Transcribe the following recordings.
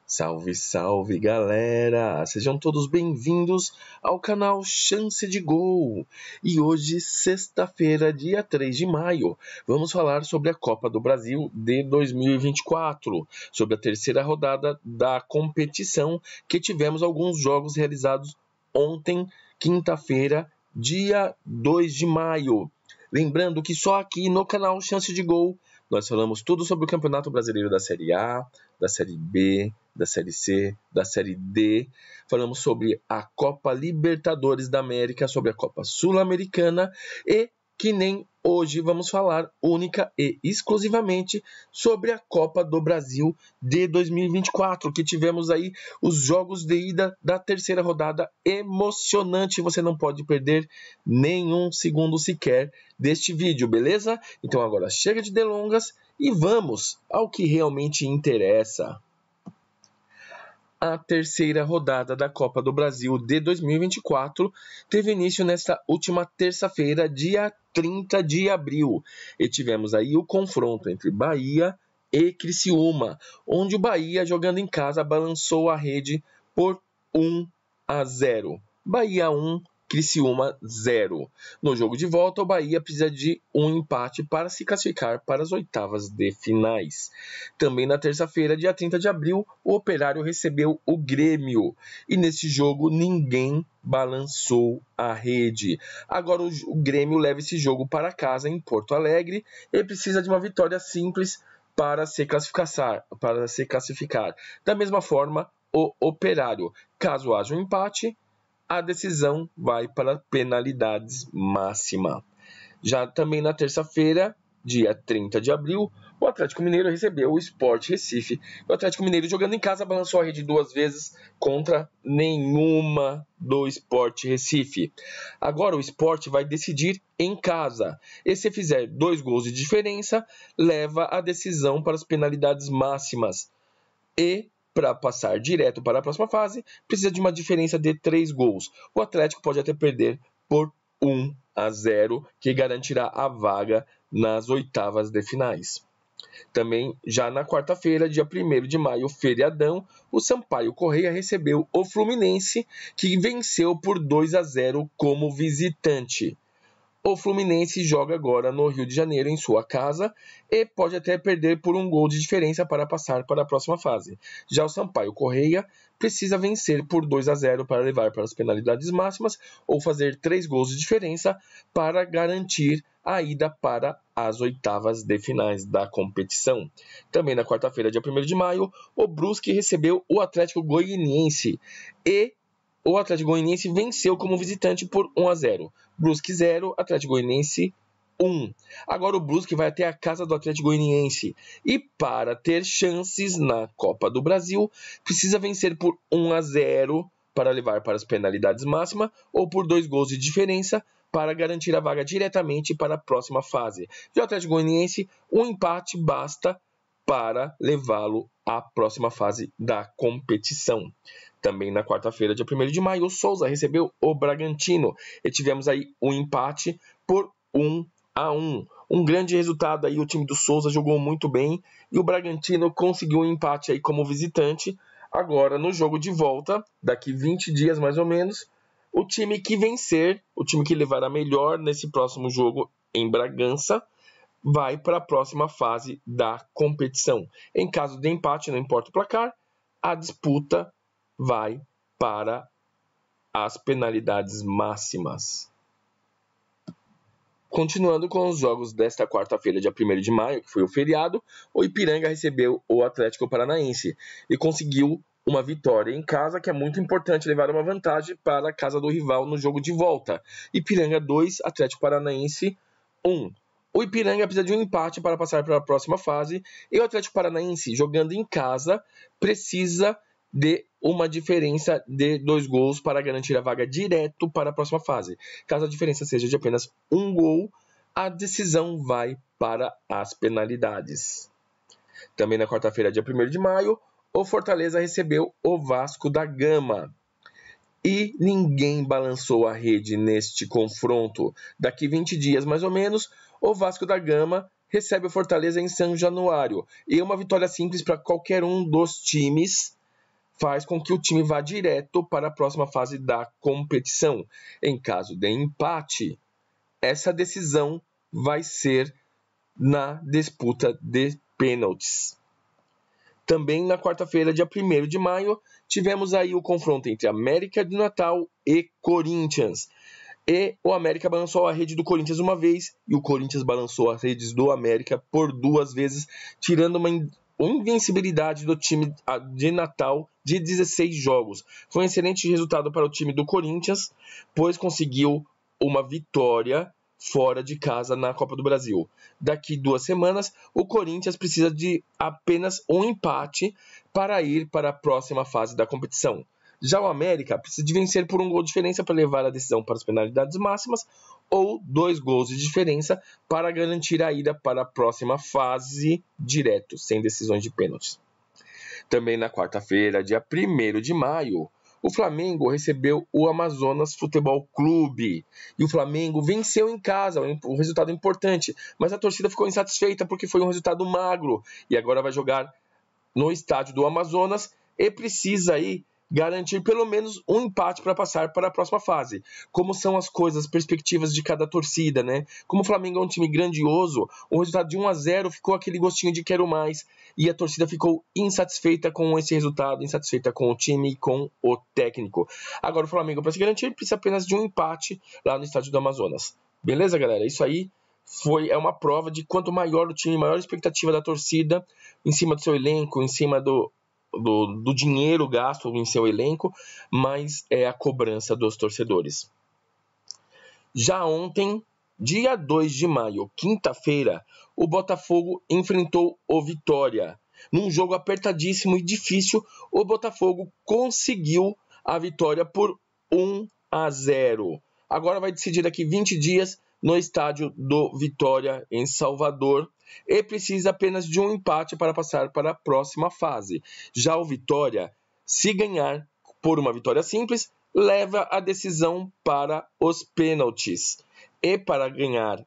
Salve, salve galera! Sejam todos bem-vindos ao canal Chance de Gol. E hoje, sexta-feira, dia 3 de maio, vamos falar sobre a Copa do Brasil de 2024, sobre a terceira rodada da competição, que tivemos alguns jogos realizados ontem, quinta-feira, dia 2 de maio. Lembrando que só aqui no canal Chance de Gol nós falamos tudo sobre o Campeonato Brasileiro da Série A, da Série B, da Série C, da Série D. Falamos sobre a Copa Libertadores da América, sobre a Copa Sul-Americana e, que nem hoje, vamos falar única e exclusivamente sobre a Copa do Brasil de 2024, que tivemos aí os jogos de ida da terceira rodada emocionante. Você não pode perder nenhum segundo sequer deste vídeo, beleza? Então agora chega de delongas e vamos ao que realmente interessa. A terceira rodada da Copa do Brasil de 2024 teve início nesta última terça-feira, dia 30 de abril. E tivemos aí o confronto entre Bahia e Criciúma, onde o Bahia, jogando em casa, balançou a rede por 1-0. Bahia 1, Criciúma 0. No jogo de volta, o Bahia precisa de um empate para se classificar para as oitavas de finais. Também na terça-feira, dia 30 de abril, o Operário recebeu o Grêmio. E nesse jogo, ninguém balançou a rede. Agora o Grêmio leva esse jogo para casa em Porto Alegre e precisa de uma vitória simples para se classificar. Da mesma forma, o Operário, caso haja um empate, a decisão vai para penalidades máxima. Já também na terça-feira, dia 30 de abril, o Atlético Mineiro recebeu o Sport Recife. O Atlético Mineiro, jogando em casa, balançou a rede 2 vezes contra nenhuma do Sport Recife. Agora o Sport vai decidir em casa. E se fizer 2 gols de diferença, leva a decisão para as penalidades máximas. E para passar direto para a próxima fase, precisa de uma diferença de 3 gols. O Atlético pode até perder por 1-0, que garantirá a vaga nas oitavas de finais. Também, já na quarta-feira, dia 1º de maio, feriadão, o Sampaio Corrêa recebeu o Fluminense, que venceu por 2-0 como visitante. O Fluminense joga agora no Rio de Janeiro, em sua casa, e pode até perder por 1 gol de diferença para passar para a próxima fase. Já o Sampaio Corrêa precisa vencer por 2-0 para levar para as penalidades máximas ou fazer 3 gols de diferença para garantir a ida para as oitavas de finais da competição. Também na quarta-feira, dia 1º de maio, o Brusque recebeu o Atlético Goianiense e o Atlético Goianiense venceu como visitante por 1-0. Brusque 0, Atlético Goianiense 1. Agora o Brusque vai até a casa do Atlético Goianiense. E para ter chances na Copa do Brasil, precisa vencer por 1-0 para levar para as penalidades máximas ou por 2 gols de diferença para garantir a vaga diretamente para a próxima fase. Já o Atlético Goianiense, um empate basta para levá-lo à próxima fase da competição. Também na quarta-feira, dia 1º de maio, o Souza recebeu o Bragantino e tivemos aí um empate por 1-1. Um grande resultado aí, o time do Souza jogou muito bem e o Bragantino conseguiu um empate aí como visitante. Agora, no jogo de volta, daqui 20 dias mais ou menos, o time que vencer, o time que levará melhor nesse próximo jogo em Bragança, vai para a próxima fase da competição. Em caso de empate, não importa o placar, a disputa vai para as penalidades máximas. Continuando com os jogos desta quarta-feira, dia 1º de maio, que foi o feriado, o Ipiranga recebeu o Atlético Paranaense e conseguiu uma vitória em casa, que é muito importante levar uma vantagem para a casa do rival no jogo de volta. Ipiranga 2, Atlético Paranaense 1. O Ipiranga precisa de um empate para passar para a próxima fase e o Atlético Paranaense, jogando em casa, precisa de uma diferença de 2 gols para garantir a vaga direto para a próxima fase. Caso a diferença seja de apenas 1 gol, a decisão vai para as penalidades. Também na quarta-feira, dia 1º de maio, o Fortaleza recebeu o Vasco da Gama. E ninguém balançou a rede neste confronto. Daqui 20 dias, mais ou menos, o Vasco da Gama recebe o Fortaleza em São Januário. E uma vitória simples para qualquer um dos times faz com que o time vá direto para a próxima fase da competição. Em caso de empate, essa decisão vai ser na disputa de pênaltis. Também na quarta-feira, dia 1º de maio, tivemos aí o confronto entre América de Natal e Corinthians. E o América balançou a rede do Corinthians uma vez e o Corinthians balançou as redes do América por 2 vezes, tirando uma invencibilidade do time de Natal de 16 jogos. Foi um excelente resultado para o time do Corinthians, pois conseguiu uma vitória fora de casa na Copa do Brasil. Daqui 2 semanas, o Corinthians precisa de apenas um empate para ir para a próxima fase da competição. Já o América precisa de vencer por 1 gol de diferença para levar a decisão para as penalidades máximas ou 2 gols de diferença para garantir a ida para a próxima fase direto, sem decisões de pênaltis. Também na quarta-feira, dia 1º de maio, o Flamengo recebeu o Amazonas Futebol Clube. E o Flamengo venceu em casa, um resultado importante. Mas a torcida ficou insatisfeita porque foi um resultado magro. E agora vai jogar no estádio do Amazonas e precisa aí garantir pelo menos um empate para passar para a próxima fase. Como são as coisas, as perspectivas de cada torcida, né? Como o Flamengo é um time grandioso, o resultado de 1-0 ficou aquele gostinho de quero mais, e a torcida ficou insatisfeita com esse resultado, insatisfeita com o time e com o técnico. Agora o Flamengo, para se garantir, precisa apenas de um empate lá no estádio do Amazonas. Beleza, galera? Isso aí é uma prova de quanto maior o time, maior a expectativa da torcida em cima do seu elenco, em cima do dinheiro gasto em seu elenco, mas é a cobrança dos torcedores. Já ontem, dia 2 de maio, quinta-feira, o Botafogo enfrentou o Vitória. Num jogo apertadíssimo e difícil, o Botafogo conseguiu a vitória por 1-0. Agora vai decidir daqui 20 dias no estádio do Vitória, em Salvador, e precisa apenas de um empate para passar para a próxima fase. Já o Vitória, se ganhar por uma vitória simples, leva a decisão para os pênaltis. E para ganhar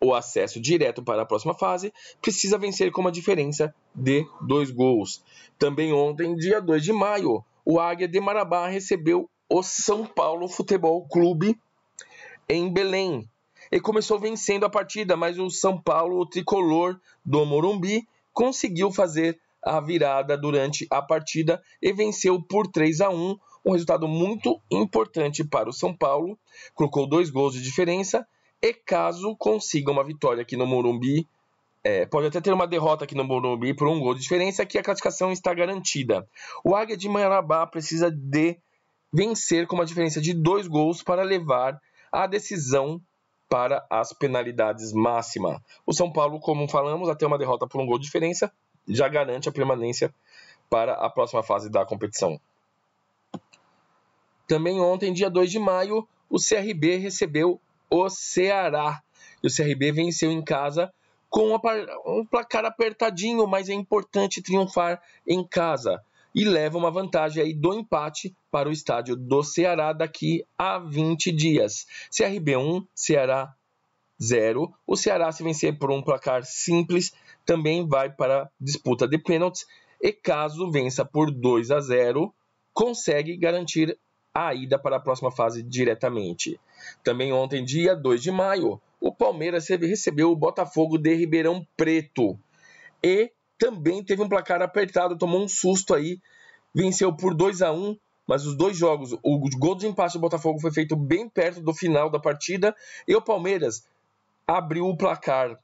o acesso direto para a próxima fase, precisa vencer com uma diferença de 2 gols. Também ontem, dia 2 de maio, o Águia de Marabá recebeu o São Paulo Futebol Clube em Belém. E começou vencendo a partida, mas o São Paulo, o tricolor do Morumbi, conseguiu fazer a virada durante a partida e venceu por 3-1, um resultado muito importante para o São Paulo. Colocou 2 gols de diferença e caso consiga uma vitória aqui no Morumbi, pode até ter uma derrota aqui no Morumbi por 1 gol de diferença, que a classificação está garantida. O Águia de Marabá precisa de vencer com uma diferença de 2 gols para levar a decisão para as penalidades máximas. O São Paulo, como falamos, até uma derrota por 1 gol de diferença, já garante a permanência para a próxima fase da competição. Também ontem, dia 2 de maio, o CRB recebeu o Ceará. E o CRB venceu em casa com um placar apertadinho, mas é importante triunfar em casa. E leva uma vantagem aí do empate para o estádio do Ceará daqui a 20 dias. CRB 1, Ceará 0. O Ceará, se vencer por um placar simples, também vai para a disputa de pênaltis. E caso vença por 2-0, consegue garantir a ida para a próxima fase diretamente. Também ontem, dia 2 de maio, o Palmeiras recebeu o Botafogo de Ribeirão Preto. E também teve um placar apertado, tomou um susto aí, venceu por 2-1, mas os 2 jogos, o gol de empate do Botafogo foi feito bem perto do final da partida, e o Palmeiras abriu o placar,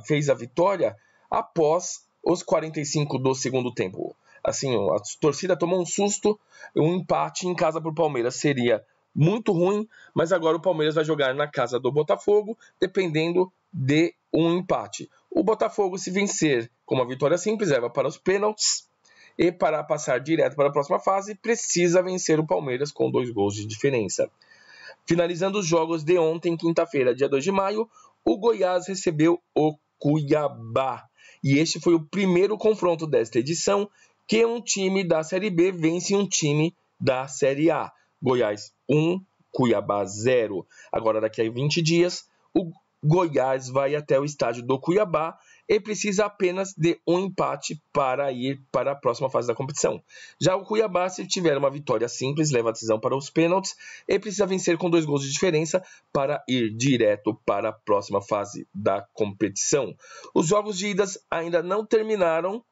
fez a vitória após os 45 do segundo tempo. Assim, a torcida tomou um susto, um empate em casa para o Palmeiras seria muito ruim, mas agora o Palmeiras vai jogar na casa do Botafogo, dependendo de um empate. O Botafogo, se vencer com uma vitória simples, leva para os pênaltis, e para passar direto para a próxima fase, precisa vencer o Palmeiras com 2 gols de diferença. Finalizando os jogos de ontem, quinta-feira, dia 2 de maio, o Goiás recebeu o Cuiabá. E este foi o primeiro confronto desta edição que um time da Série B vence um time da Série A. Goiás 1, Cuiabá 0. Agora, daqui a 20 dias, o Goiás vai até o estádio do Cuiabá e precisa apenas de um empate para ir para a próxima fase da competição. Já o Cuiabá, se tiver uma vitória simples, leva a decisão para os pênaltis e precisa vencer com 2 gols de diferença para ir direto para a próxima fase da competição. Os jogos de idas ainda não terminaram,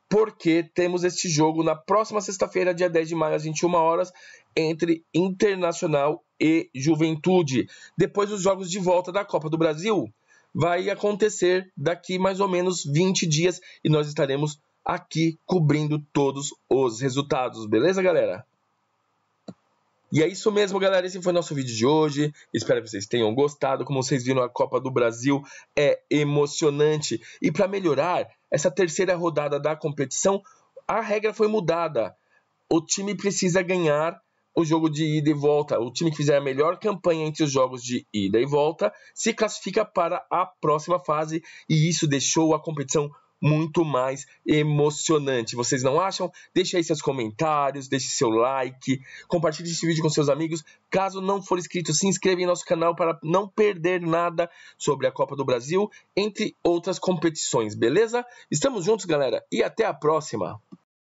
porque temos este jogo na próxima sexta-feira, dia 10 de maio, às 21 horas, entre Internacional e Juventude. Depois, os jogos de volta da Copa do Brasil vai acontecer daqui mais ou menos 20 dias e nós estaremos aqui cobrindo todos os resultados, beleza, galera? E é isso mesmo, galera, esse foi nosso vídeo de hoje, espero que vocês tenham gostado. Como vocês viram, a Copa do Brasil é emocionante, e para melhorar essa terceira rodada da competição, a regra foi mudada. O time precisa ganhar o jogo de ida e volta. O time que fizer a melhor campanha entre os jogos de ida e volta se classifica para a próxima fase, e isso deixou a competição muito mais emocionante. Vocês não acham? Deixe aí seus comentários, deixe seu like, compartilhe esse vídeo com seus amigos. Caso não for inscrito, se inscreva em nosso canal para não perder nada sobre a Copa do Brasil, entre outras competições, beleza? Estamos juntos, galera, e até a próxima!